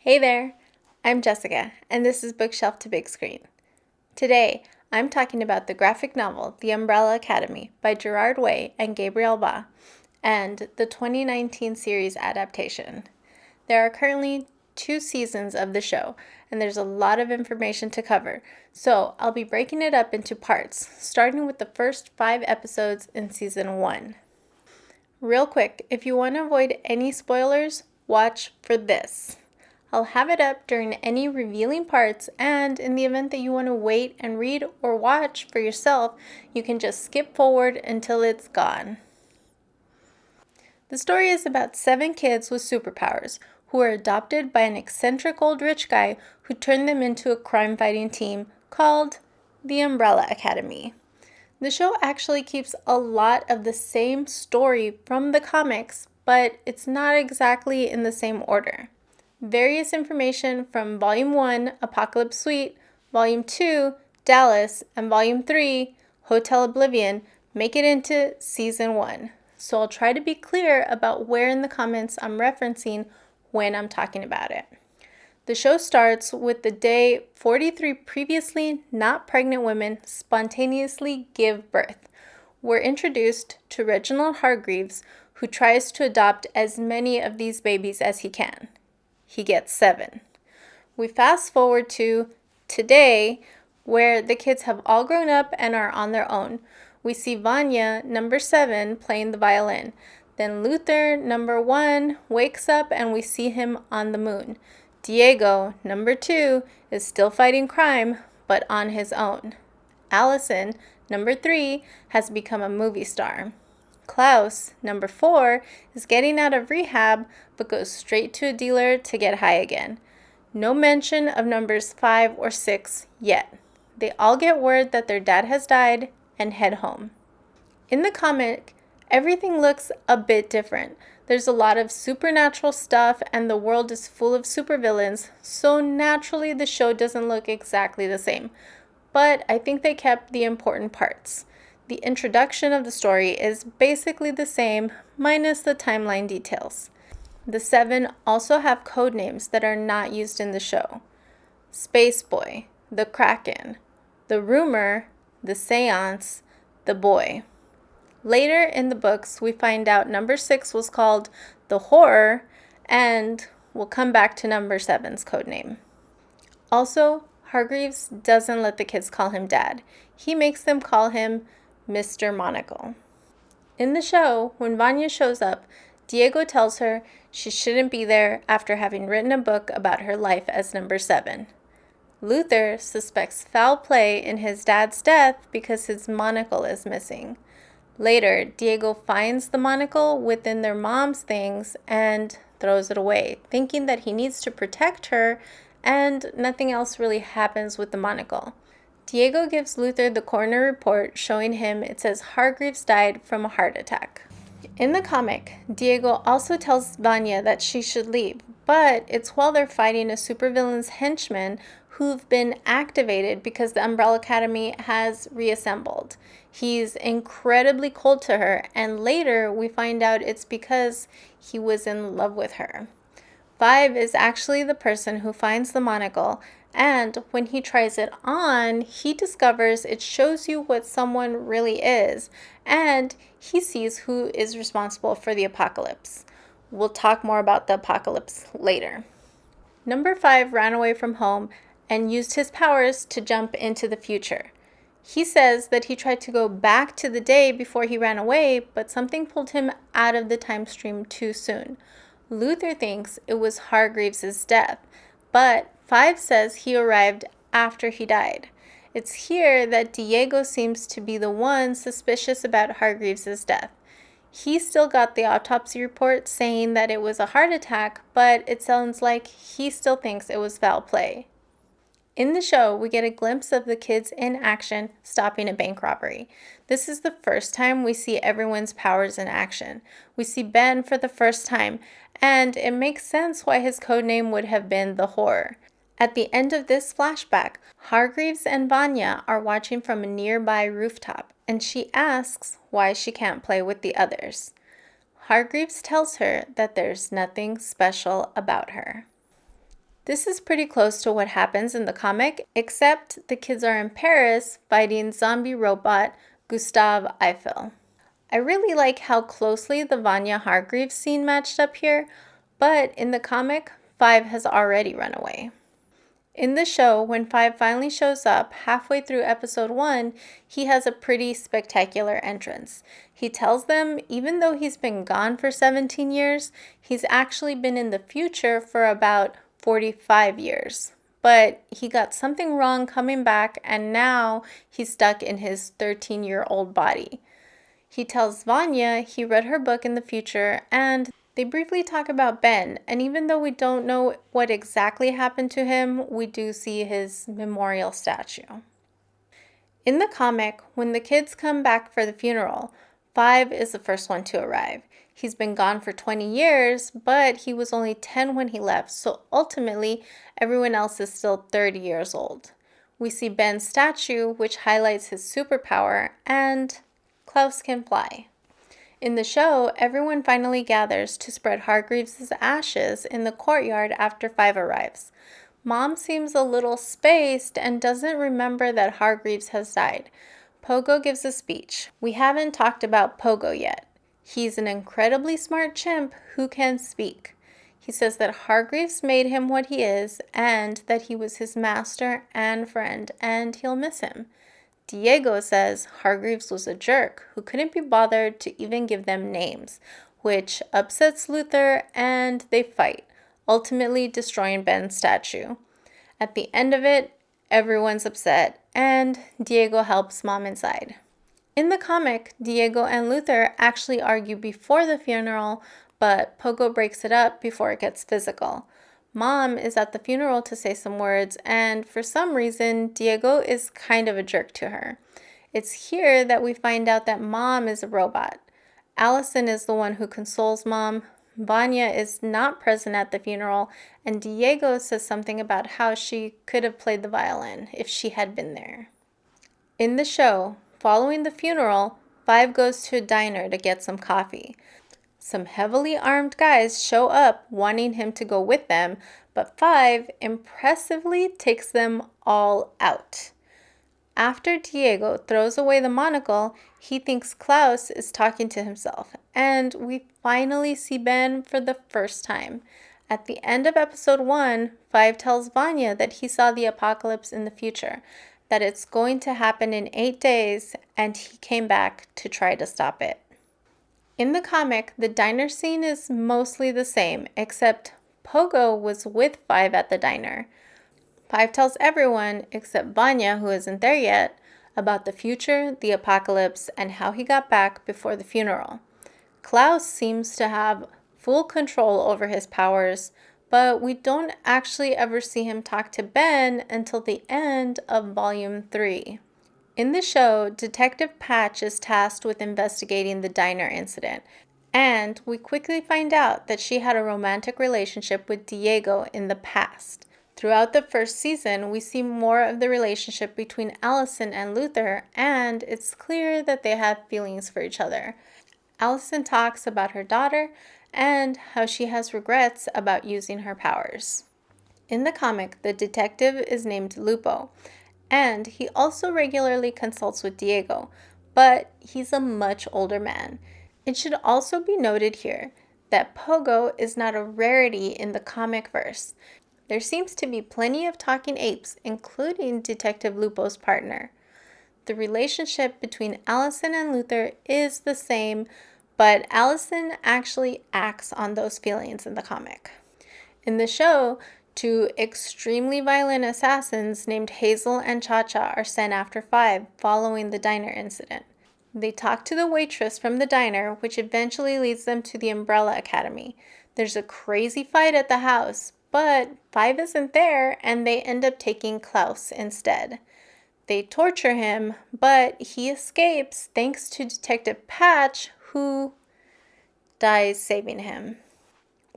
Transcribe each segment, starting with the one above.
Hey there, I'm Jessica, and this is Bookshelf to Big Screen. Today, I'm talking about the graphic novel The Umbrella Academy by Gerard and Gabriel and the 2019 series adaptation. There are currently 2 seasons of the show, and there's a lot of information to cover, so I'll be breaking it up into parts, starting with the first 5 episodes in season 1. Real quick, if you want to avoid any spoilers, watch for this. I'll have it up during any revealing parts, and in the event that you want to wait and read or watch for yourself, you can just skip forward until it's gone. The story is about 7 kids with superpowers who are adopted by an eccentric old rich guy who turned them into a crime-fighting team called the Umbrella Academy. The show actually keeps a lot of the same story from the comics, but it's not exactly in the same order. Various information from Volume 1, Apocalypse Suite, Volume 2, Dallas, and Volume 3, Hotel Oblivion, make it into Season 1. So I'll try to be clear about where in the comments I'm referencing when I'm talking about it. The show starts with the day 43 previously not pregnant women spontaneously give birth. We're introduced to Reginald Hargreaves, who tries to adopt as many of these babies as he can. He gets 7. We fast forward to today, where the kids have all grown up and are on their own. We see Vanya, number 7, playing the violin. Then Luther, number 1, wakes up and we see him on the moon. Diego, number 2, is still fighting crime, but on his own. Allison, number 3, has become a movie star. Klaus, number 4, is getting out of rehab, but goes straight to a dealer to get high again. No mention of numbers 5 or 6 yet. They all get word that their dad has died and head home. In the comic, everything looks a bit different. There's a lot of supernatural stuff and the world is full of supervillains, so naturally the show doesn't look exactly the same. But I think they kept the important parts. The introduction of the story is basically the same, minus the timeline details. The 7 also have code names that are not used in the show. Space Boy, the Kraken, the Rumor, the Seance, the Boy. Later in the books, we find out number 6 was called the Horror, and we'll come back to number 7's code name. Also, Hargreaves doesn't let the kids call him Dad. He makes them call him Mr. Monocle. In the show, when Vanya shows up, Diego tells her she shouldn't be there after having written a book about her life as number 7. Luther suspects foul play in his dad's death because his monocle is missing. Later, Diego finds the monocle within their mom's things and throws it away, thinking that he needs to protect her and nothing else really happens with the monocle. Diego gives Luther the coroner report showing him it says Hargreaves died from a heart attack. In the comic, Diego also tells Vanya that she should leave, but it's while they're fighting a supervillain's henchmen who've been activated because the Umbrella Academy has reassembled. He's incredibly cold to her, and later we find out it's because he was in love with her. 5 is actually the person who finds the monocle, and when he tries it on, he discovers it shows you what someone really is, and he sees who is responsible for the apocalypse. We'll talk more about the apocalypse later. Number 5 ran away from home and used his powers to jump into the future. He says that he tried to go back to the day before he ran away, but something pulled him out of the time stream too soon. Luther thinks it was Hargreaves' death, but 5 says he arrived after he died. It's here that Diego seems to be the one suspicious about Hargreaves' death. He still got the autopsy report saying that it was a heart attack, but it sounds like he still thinks it was foul play. In the show, we get a glimpse of the kids in action stopping a bank robbery. This is the first time we see everyone's powers in action. We see Ben for the first time, and it makes sense why his codename would have been the Horror. At the end of this flashback, Hargreaves and Vanya are watching from a nearby rooftop, and she asks why she can't play with the others. Hargreaves tells her that there's nothing special about her. This is pretty close to what happens in the comic, except the kids are in Paris fighting zombie robot Gustave Eiffel. I really like how closely the Vanya Hargreaves scene matched up here, but in the comic, Five has already run away. In the show, when Five finally shows up halfway through episode 1, he has a pretty spectacular entrance. He tells them even though he's been gone for 17 years, he's actually been in the future for about 45 years. But he got something wrong coming back, and now he's stuck in his 13-year-old body. He tells Vanya he read her book in the future, and they briefly talk about Ben, and even though we don't know what exactly happened to him, we do see his memorial statue. In the comic, when the kids come back for the funeral, Five is the first one to arrive. He's been gone for 20 years, but he was only 10 when he left, so ultimately, everyone else is still 30 years old. We see Ben's statue, which highlights his superpower, and Klaus can fly. In the show, everyone finally gathers to spread Hargreaves' ashes in the courtyard after Five arrives. Mom seems a little spaced and doesn't remember that Hargreaves has died. Pogo gives a speech. We haven't talked about Pogo yet. He's an incredibly smart chimp who can speak. He says that Hargreaves made him what he is and that he was his master and friend and he'll miss him. Diego says Hargreaves was a jerk who couldn't be bothered to even give them names, which upsets Luther and they fight, ultimately destroying Ben's statue. At the end of it, everyone's upset and Diego helps Mom inside. In the comic, Diego and Luther actually argue before the funeral, but Pogo breaks it up before it gets physical. Mom is at the funeral to say some words, and for some reason, Diego is kind of a jerk to her. It's here that we find out that Mom is a robot. Allison is the one who consoles Mom. Vanya is not present at the funeral, and Diego says something about how she could have played the violin if she had been there. In the show, following the funeral, Five goes to a diner to get some coffee. Some heavily armed guys show up wanting him to go with them, but Five impressively takes them all out. After Diego throws away the monocle, he thinks Klaus is talking to himself, and we finally see Ben for the first time. At the end of episode 1, Five tells Vanya that he saw the apocalypse in the future, that it's going to happen in 8 days, and he came back to try to stop it. In the comic, the diner scene is mostly the same, except Pogo was with Five at the diner. Five tells everyone, except Vanya, who isn't there yet, about the future, the apocalypse, and how he got back before the funeral. Klaus seems to have full control over his powers, but we don't actually ever see him talk to Ben until the end of Volume 3. In the show, Detective Patch is tasked with investigating the diner incident, and we quickly find out that she had a romantic relationship with Diego in the past. Throughout the first season, we see more of the relationship between Allison and Luther, and it's clear that they have feelings for each other. Allison talks about her daughter and how she has regrets about using her powers. In the comic, the detective is named Lupo, and he also regularly consults with Diego, but he's a much older man. It should also be noted here that Pogo is not a rarity in the comic verse. There seems to be plenty of talking apes, including Detective Lupo's partner. The relationship between Allison and Luther is the same, but Allison actually acts on those feelings in the comic. In the show, 2 extremely violent assassins named Hazel and Cha-Cha are sent after Five following the diner incident. They talk to the waitress from the diner, which eventually leads them to the Umbrella Academy. There's a crazy fight at the house, but Five isn't there, and they end up taking Klaus instead. They torture him, but he escapes thanks to Detective Patch, who dies saving him.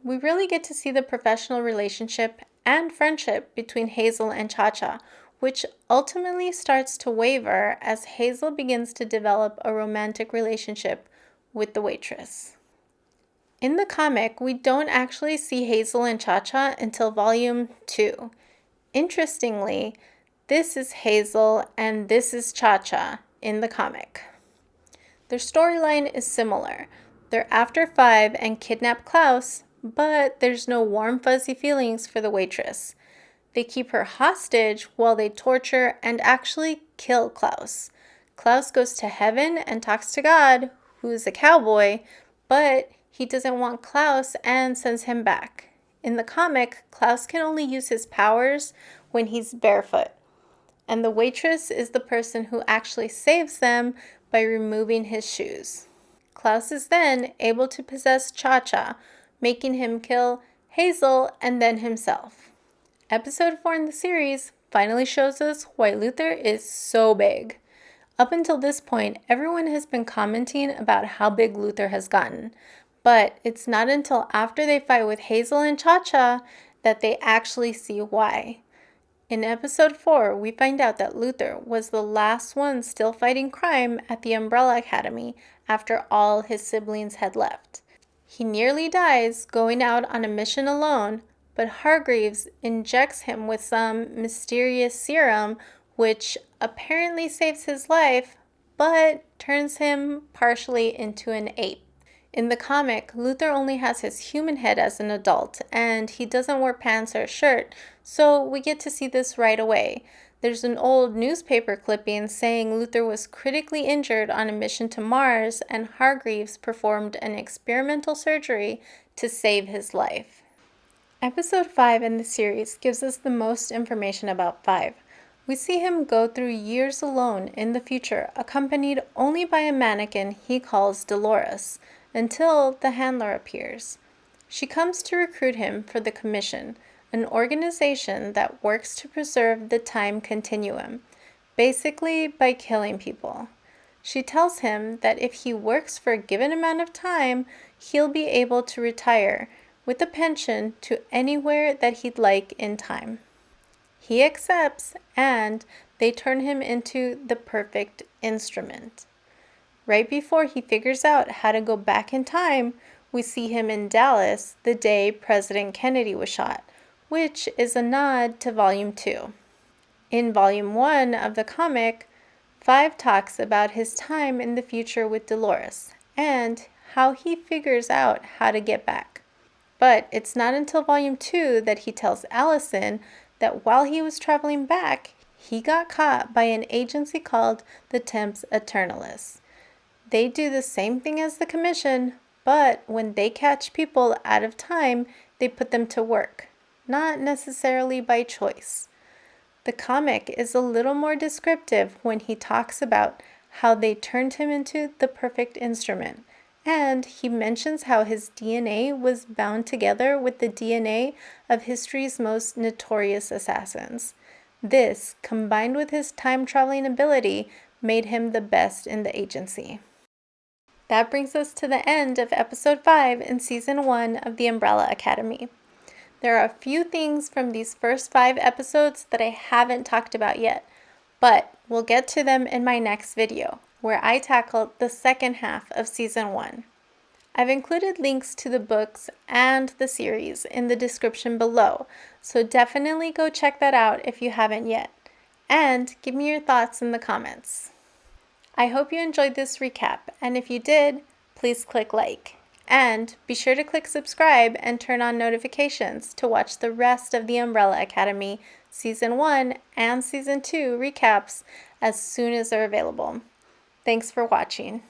We really get to see the professional relationship and friendship between Hazel and Cha-Cha, which ultimately starts to waver as Hazel begins to develop a romantic relationship with the waitress. In the comic, we don't actually see Hazel and Cha-Cha until volume 2. Interestingly, this is Hazel and this is Cha-Cha in the comic. Their storyline is similar. They're after 5 and kidnap Klaus, but there's no warm, fuzzy feelings for the waitress. They keep her hostage while they torture and actually kill Klaus. Klaus goes to heaven and talks to God, who is a cowboy, but he doesn't want Klaus and sends him back. In the comic, Klaus can only use his powers when he's barefoot, and the waitress is the person who actually saves them by removing his shoes. Klaus is then able to possess Cha-Cha, making him kill Hazel and then himself. Episode 4 in the series finally shows us why Luther is so big. Up until this point, everyone has been commenting about how big Luther has gotten, but it's not until after they fight with Hazel and Cha-Cha that they actually see why. In episode 4, we find out that Luther was the last one still fighting crime at the Umbrella Academy after all his siblings had left. He nearly dies going out on a mission alone, but Hargreaves injects him with some mysterious serum which apparently saves his life, but turns him partially into an ape. In the comic, Luther only has his human head as an adult, and he doesn't wear pants or a shirt, so we get to see this right away. There's an old newspaper clipping saying Luther was critically injured on a mission to Mars, and Hargreaves performed an experimental surgery to save his life. Episode 5 in the series gives us the most information about 5. We see him go through years alone in the future, accompanied only by a mannequin he calls Dolores, until the handler appears. She comes to recruit him for the Commission, an organization that works to preserve the time continuum, basically by killing people. She tells him that if he works for a given amount of time, he'll be able to retire with a pension to anywhere that he'd like in time. He accepts, and they turn him into the perfect instrument. Right before he figures out how to go back in time, we see him in Dallas the day President Kennedy was shot, which is a nod to Volume 2. In Volume 1 of the comic, 5 talks about his time in the future with Dolores and how he figures out how to get back. But it's not until Volume 2 that he tells Allison that while he was traveling back, he got caught by an agency called the Temps Aeternalis. They do the same thing as the Commission, but when they catch people out of time, they put them to work, not necessarily by choice. The comic is a little more descriptive when he talks about how they turned him into the perfect instrument, and he mentions how his DNA was bound together with the DNA of history's most notorious assassins. This, combined with his time-traveling ability, made him the best in the agency. That brings us to the end of Episode 5 in Season 1 of the Umbrella Academy. There are a few things from these first 5 episodes that I haven't talked about yet, but we'll get to them in my next video, where I tackle the second half of Season 1. I've included links to the books and the series in the description below, so definitely go check that out if you haven't yet, and give me your thoughts in the comments. I hope you enjoyed this recap, and if you did, please click like. And be sure to click subscribe and turn on notifications to watch the rest of the Umbrella Academy Season 1 and Season 2 recaps as soon as they're available. Thanks for watching.